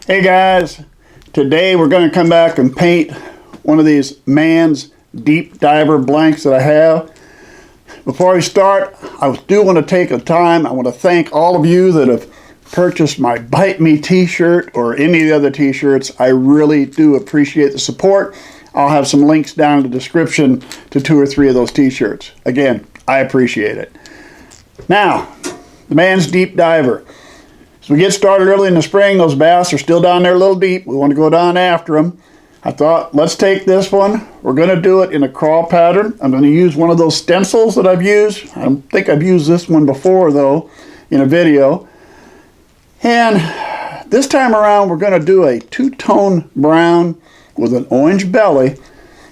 Hey guys, today we're going to come back and paint one of these man's deep diver blanks that I have. Before we start, I do want to take a time. I want to thank all of you that have purchased my Bite Me t-shirt or any of the other t-shirts. I really do appreciate the support. I'll have some links down in the description to 2 or 3 of those t-shirts. Again, I appreciate it. Now, the man's deep diver. As we get started early in the spring, those bass are still down there a little deep. We want to go down after them. I thought, let's take this one. We're going to do it in a craw pattern. I'm going to use one of those stencils that I've used. I don't think I've used this one before, though, in a video. And this time around, we're going to do a 2-tone brown with an orange belly.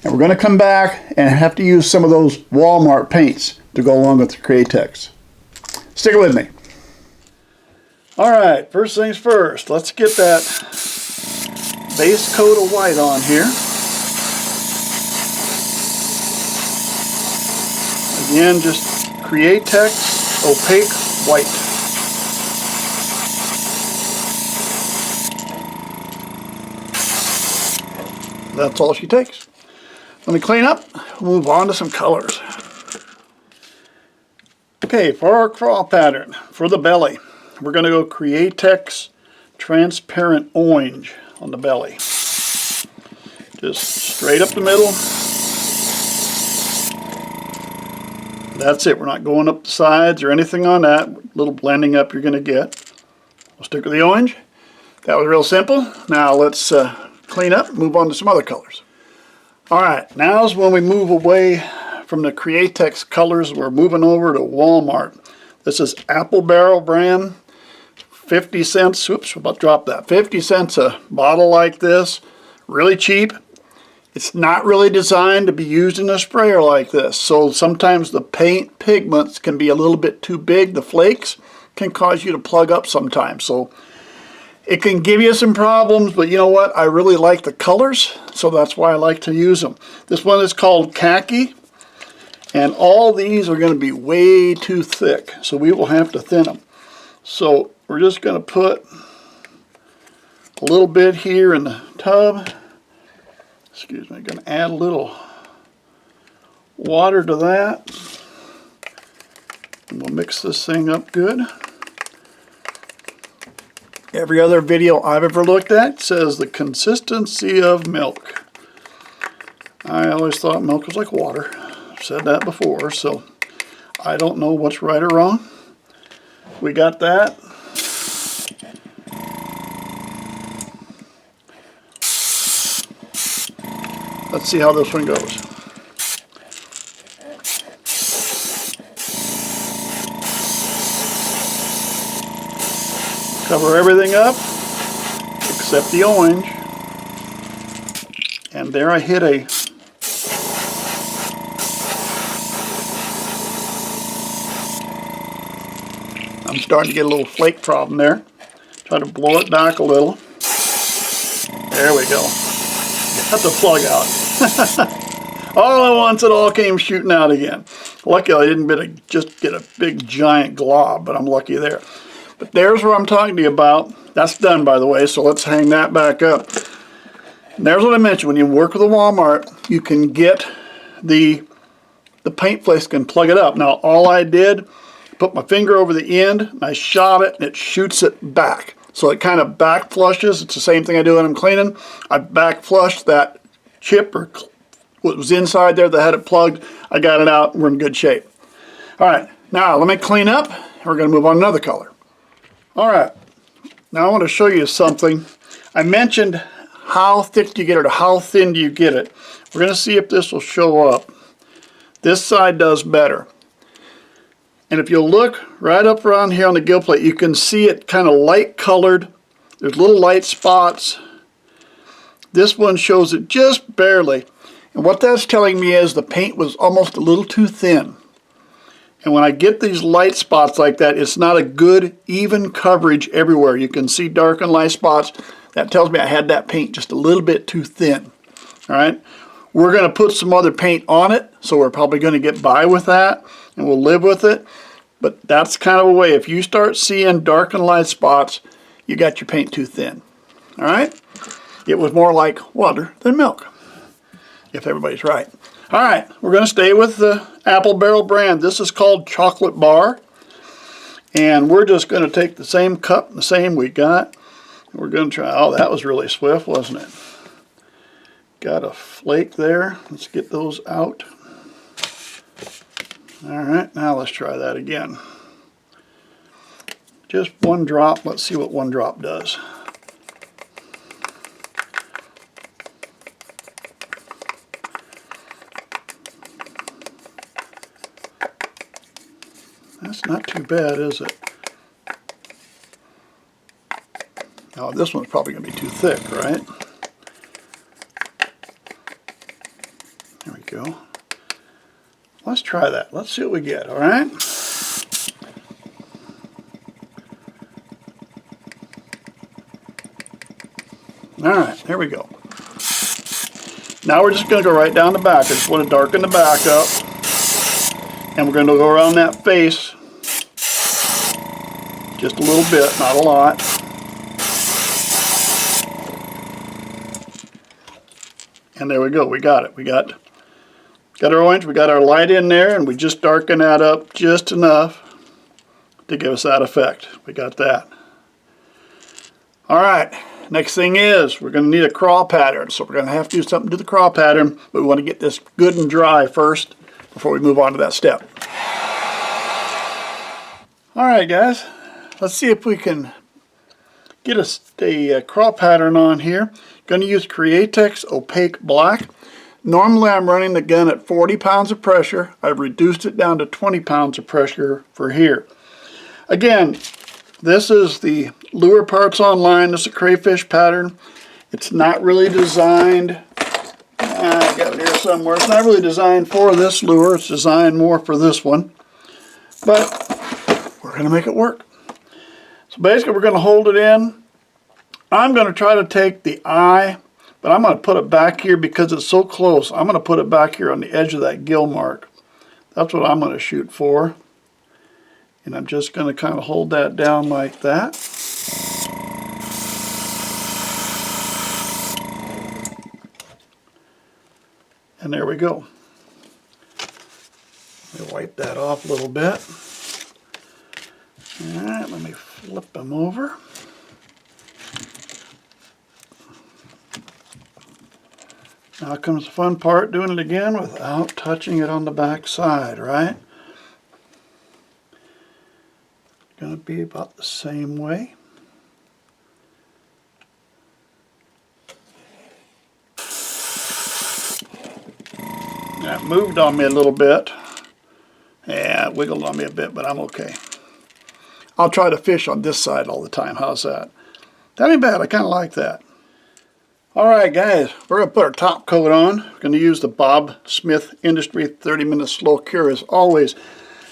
And we're going to come back and have to use some of those Walmart paints to go along with the Kratex. Stick with me. All right, first things first, let's get that base coat of white on here. Again, just Kratex opaque white. That's all she takes. Let me clean up, move on to some colors. Okay, for our craw pattern, for the belly, we're going to go Kratex transparent orange on the belly. Just straight up the middle. That's it. We're not going up the sides or anything on that. Little blending up you're going to get. We'll stick with the orange. That was real simple. Now let's clean up and move on to some other colors. Alright, now's when we move away from the Kratex colors. We're moving over to Walmart. This is Apple Barrel brand. 50 cents, oops, about to drop that. 50 cents a bottle like this. Really cheap. It's not really designed to be used in a sprayer like this. So sometimes the paint pigments can be a little bit too big. The flakes can cause you to plug up sometimes. So it can give you some problems, but you know what? I really like the colors, so that's why I like to use them. This one is called Khaki, and all these are going to be way too thick, so we will have to thin them. So we're just going to put a little bit here in the tub. Excuse me, I'm going to add a little water to that. And we'll mix this thing up good. Every other video I've ever looked at says the consistency of milk. I always thought milk was like water. I've said that before, so I don't know what's right or wrong. We got that. Let's see how this one goes. Cover everything up except the orange. And there I hit a I'm starting to get a little flake problem there. Try to blow it back a little. There we go. Got the plug out. All at once it all came shooting out again. Lucky I didn't just get a big giant glob, but I'm lucky there. But there's what I'm talking to you about. That's done, by the way, so let's hang that back up. And there's what I mentioned. When you work with a Walmart, you can get the paint flakes, can plug it up. Now, all I did, put my finger over the end, and I shot it, and it shoots it back. So it kind of back flushes. It's the same thing I do when I'm cleaning. I back flushed that chip or what was inside there that had it plugged. I got it out, and we're in good shape. All right, now let me clean up, and we're going to move on to another color. All right, now I want to show you something. I mentioned how thick do you get it or how thin do you get it. We're going to see if this will show up. This side does better. And if you'll look right up around here on the gill plate, you can see it kind of light colored. There's little light spots. This one shows it just barely. And what that's telling me is the paint was almost a little too thin. And when I get these light spots like that, it's not a good, even coverage everywhere. You can see dark and light spots. That tells me I had that paint just a little bit too thin. All right. We're going to put some other paint on it, so we're probably going to get by with that, and we'll live with it. But that's kind of a way. If you start seeing dark and light spots, you got your paint too thin. All right? It was more like water than milk, if everybody's right. All right, we're going to stay with the Apple Barrel brand. This is called Chocolate Bar. And we're just going to take the same cup, the same we got. We're going to try, oh, that was really swift, wasn't it? Got a flake there. Let's get those out. All right, now let's try that again. Just one drop. Let's see what one drop does. That's not too bad, is it? Oh, this one's probably going to be too thick, right? There we go. Let's try that. Let's see what we get, all right? All right, there we go. Now we're just going to go right down the back. I just want to darken the back up. And we're going to go around that face just a little bit, not a lot. And there we go. We got it. We got our orange. We got our light in there, and we just darken that up just enough to give us that effect. We got that. All right. Next thing is we're going to need a craw pattern. So we're going to have to do something to the craw pattern, but we want to get this good and dry first before we move on to that step. All right, guys, let's see if we can get a craw pattern on here. Going to use Createx Opaque Black. Normally I'm running the gun at 40 pounds of pressure. I've reduced it down to 20 pounds of pressure for here. Again, this is the lure parts online. This is a crayfish pattern. It's not really designed, I got it here somewhere. It's not really designed for this lure. It's designed more for this one. But we're going to make it work. So basically we're going to hold it in. I'm going to try to take the eye, but I'm going to put it back here because it's so close. I'm going to put it back here on the edge of that gill mark. That's what I'm going to shoot for. And I'm just going to kind of hold that down like that. And there we go. Let me wipe that off a little bit. All right, let me flip them over. Now comes the fun part, doing it again without touching it on the back side, right? Going to be about the same way. That moved on me a little bit. Yeah, it wiggled on me a bit, but I'm okay. I'll try to fish on this side all the time. How's that? That ain't bad. I kind of like that. All right, guys, we're going to put our top coat on. We're going to use the Bob Smith Industry 30-minute slow cure as always.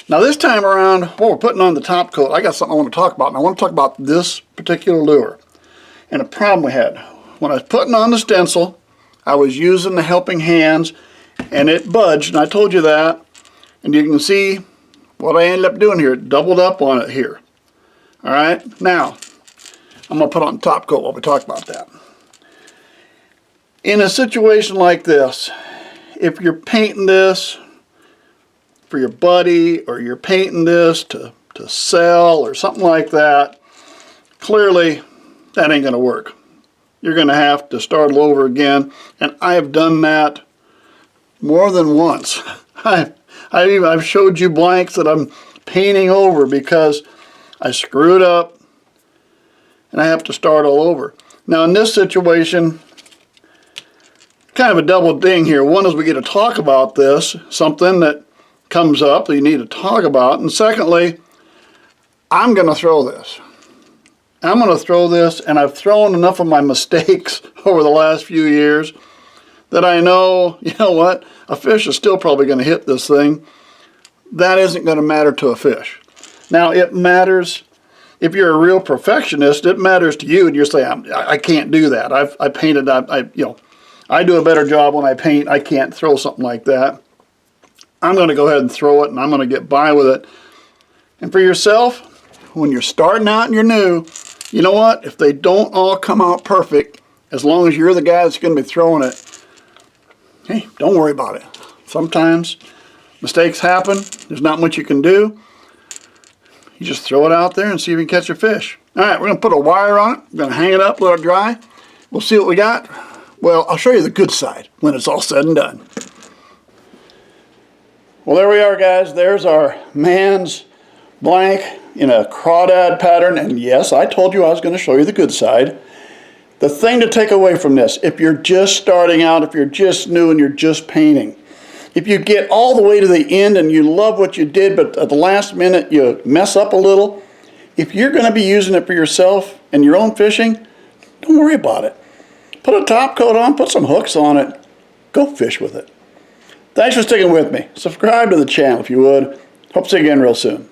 Now this time around, while we're putting on the top coat, I got something I want to talk about. And I want to talk about this particular lure and a problem we had. When I was putting on the stencil, I was using the helping hands and it budged, and I told you that. And you can see what I ended up doing here. It doubled up on it here. All right, now I'm going to put on top coat while we talk about that. In a situation like this, if you're painting this for your buddy or you're painting this to sell or something like that, clearly that ain't going to work. You're going to have to start all over again, and I have done that more than once. I've showed you blanks that I'm painting over because I screwed up and I have to start all over. Now in this situation, kind of a double ding here. One is we get to talk about this, something that comes up that you need to talk about. And secondly, I'm going to throw this. I'm going to throw this, and I've thrown enough of my mistakes over the last few years that I know, you know what, a fish is still probably going to hit this thing. That isn't going to matter to a fish. Now, it matters, if you're a real perfectionist, it matters to you, and you're saying, I can't do that. I painted, I do a better job when I paint. I can't throw something like that. I'm going to go ahead and throw it, and I'm going to get by with it. And for yourself, when you're starting out and you're new, You know what? If they don't all come out perfect, as long as you're the guy that's going to be throwing it, hey, don't worry about it. Sometimes mistakes happen. There's not much you can do. You just throw it out there and see if you can catch a fish. All right, we're going to put a wire on it. We're going to hang it up, let it dry. We'll see what we got. Well, I'll show you the good side when it's all said and done. Well, there we are, guys. There's our man's blank in a crawdad pattern. And yes, I told you I was going to show you the good side. The thing to take away from this, if you're just starting out, if you're just new and you're just painting, if you get all the way to the end and you love what you did, but at the last minute you mess up a little, if you're going to be using it for yourself and your own fishing, don't worry about it. Put a top coat on, put some hooks on it, go fish with it. Thanks for sticking with me. Subscribe to the channel if you would. Hope to see you again real soon.